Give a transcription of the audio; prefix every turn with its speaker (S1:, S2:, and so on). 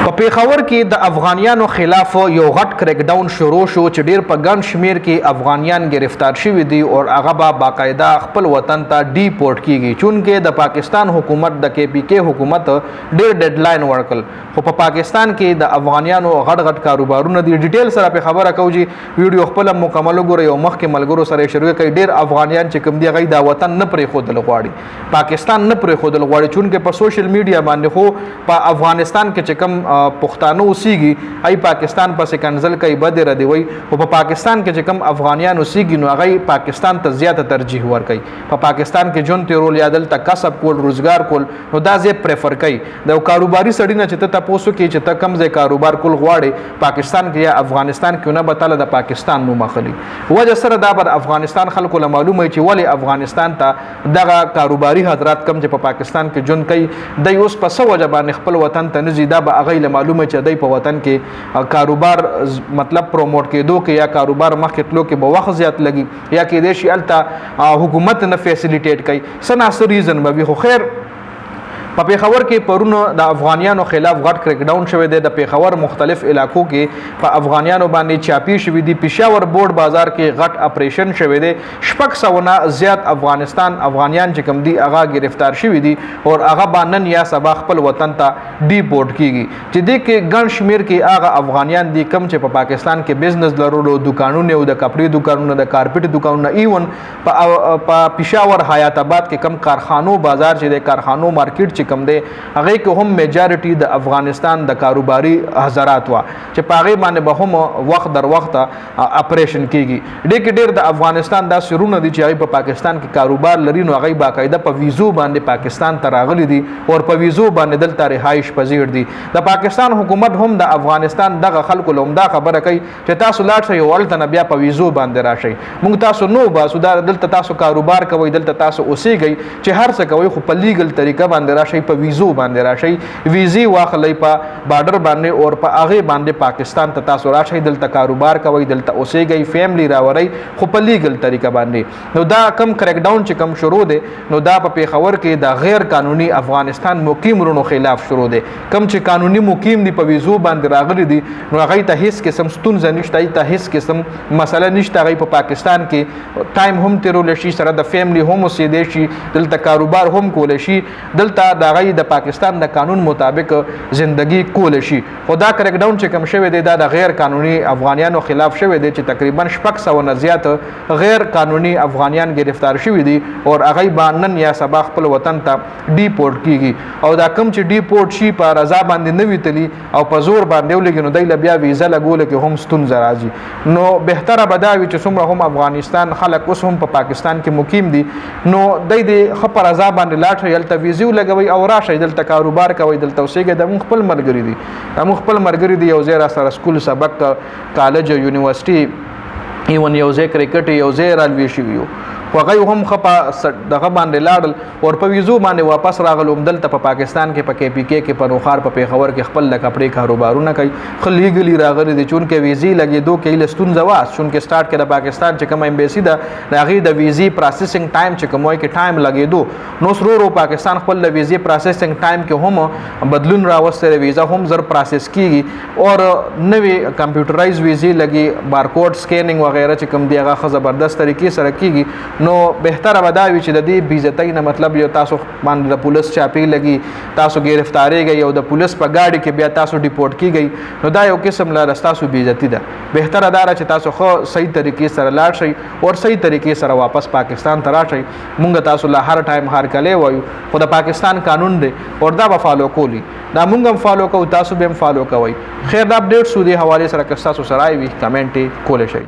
S1: په پیښور کې د افغانیانو خلاف یو غټ کریک ډاون شروع شو چې ډیر په ګڼ شمیر کې افغانیان گرفتار شوي دي او هغه به باقاعده خپل وطن ته ډیپورټ کیږي چونکې د پاکستان حکومت د کې پی کې حکومت ډیر ډیډلاین ورکړل خو په پاکستان کې د افغانیانو غټ کاروبارونه دي ډیټیل سره په خبره کوو چې ویډیو خپل مکمل وګورئ او مخکې ملګرو سره شریک کړئ ډیر افغانیان چې کوم دی غي د وطن نه پرې خودل غواړي پاکستان نه پرې خودل غواړي چونکې په سوشل میډیا باندې خو په افغانستان کې چې کوم پښتانه اوسېږي ای پاکستان پسې کنزل کوي بد ردی وي او په پاکستان کې چې کوم افغانیان اوسېږي نو هغه پاکستان ته زیاته ترجیح ورکوي په پاکستان کې جون تیرول یا دلته کسب کول روزګار کول نو دا زه پریفر کوي د کاروباري سړی نه چې ته تاسو کې چې ته کم ځای کاروبار کول غواړي پاکستان کې یا افغانستان کې نه بتاله د پاکستان نو مخلي وجه سره دا بر افغانستان خلکو له معلومه چې ولی افغانستان ته دغه کاروباري حضرات کم چې په پاکستان کې جون کوي د اوس په سو وجه باندې خپل وطن ته نزي دا به هغه معلومه چې دای په وطن کې کاروبار مطلب پروموټ کېدو کې یا کاروبار مخکې تلو کې به وخت زیات لګي یا کې د شي الته حکومت نه فیسیلیټیټ کوي سناسر ریزن به خو خیر په پیښور کې پرونه د افغانیانو خلاف غټ کریک ډاون شوی دی د پیښور مختلف علاقو کې په افغانیانو باندې چاپی شوی دی پېښور بورډ بازار کې غټ اپریشن شوی دی شپږ سوونه زیات افغانیان چې کوم دی هغه گرفتار شوی دي او هغه باندې یا سبا خپل وطن ته ډیپورټ کیږي چې د کې ګڼ شمیر کې هغه افغانیان دي کم چې په پاکستان کې بزنس لرلو دکانونه او د کپړې دکانونه د کارپټ دکانونه ایون په پېښور حیات آباد کې کم کارخانو بازار چې د کارخانو مارکیټ کم دی هغه کې هم میجارټي د افغانستان د کاروباري حضرات وا چې پاغه باندې به هم وخت در وخت اپریشن کیږي ډېر د افغانستان دا سرونه دي چې په پاکستان کې کاروبار لري نو هغه باقاعده په ویزو باندې پاکستان ته راغلي دي او په ویزو باندې دلته رهایش پذیر دي د پاکستان حکومت هم د افغانستان دغه خلکو لومدا خبره کوي چې تاسو لاړ شئ ولته نه بیا په ویزو باندې راشئ موږ تاسو نو باسو دا دلته تاسو کاروبار کوئ دلته تاسو اوسېږئ چې هر څه کوئ خو په لیګل طریقه باندې راشئ په ویزو باندې راشي ویزي واخلئ په بارډر باندې او په هغه باندې پاکستان ته تاسو راشئ دلته کاروبار کوئ دلته اوسېږئ فیملی راوړئ خو په لیګل طریقه باندې نو دا کم کریک ډاون چې کم شروع دی نو دا په پیښور کې د غیر قانوني افغانستان مقیم رونو خلاف شروع دی کم چې قانوني مقیم دی په ویزو باندې راغلي دي نو هغه ته هیڅ قسم ستونزه نشته ته هیڅ قسم مسله نشته هغه په پاکستان کې ټایم هم تیرول شي سره د فیملی هم اوسېدی شي دلته کاروبار هم کول شي دلته د هغه د پاکستان د قانون مطابق زندگی کول شي خدا کریک ډاون چې کوم شوی دی دا د غیر قانوني افغانیانو خلاف شوی دی چې تقریبا 600 نه زیات غیر قانوني افغانیان گرفتار شوی دي او هغه باندې یا سبا خپل وطن ته ډیپورټ کیږي او دا کم چې ډیپورټ شي په رضا باندې نه ویتلی او په زور باندې ولګي نو دای بیا ویزا لګول کې هم ستونزه راځي نو بهتره بداوي چې څومره هم افغانستان خلک اوس هم په پاکستان کې مقیم دي نو دای د خبر رضا باندې لاټ یلته ویزو لګوي او راشي دلته کاروبار کوي دلته اوسېږي د خپل مرګري دي د خپل مرګري دي یو ځای را سره سکول سبق کالج یونیورسيټي ایون یو ځای کرکټ یو ځای رالوي شي یو هغه هم خپه دغه باندې لاړل او په ویزو باندې واپس راغلو دلته په پاکستان کې په کې پی کې په نوخار په پیښور کې خپل کپړې کاروبارونه کوي خلیګلی راغلي دي چونکه ویزي لګېدو کې لستون زواس چونکه سٹارټ کې د پاکستان چې کوم ایمبیسي د هغه د ویزي پروسیسینګ ټایم چې کومه کې ټایم لګېدو نو سرورو پاکستان خپل د ویزي پروسیسینګ ټایم کې هم بدلون راوستل ویزا هم زر پروسس کیږي او نوې کمپیوټرایز ویزي لګي بارکوډ سکینینګ وغیرہ چې کوم دی هغه زبردست طریقې سره کیږي نو بهتره بداوي چې د دې بیزتۍ نه مطلب یو تاسو باندې د پولیس چاپی لګي تاسو گرفتاریږئ او د پولیس په گاډي کې بیا تاسو ډیپورټ کیږئ نو دا یو قسم لا تاسو بیزتی ده بهتره دا چې تاسو خو صحیح طریقې سره لاړ شئ او صحیح طریقې سره واپس پاکستان ته راشئ مونږ تاسو له هر ټایم هر کله وایو خو د پاکستان قانون دی او دا به فالو کولی دا مونږ هم فالو کوو تاسو به هم فالو کوئ خیر دا اپډیټ سو دی حواله سره که تاسو سره وي کمنټ کولای شئ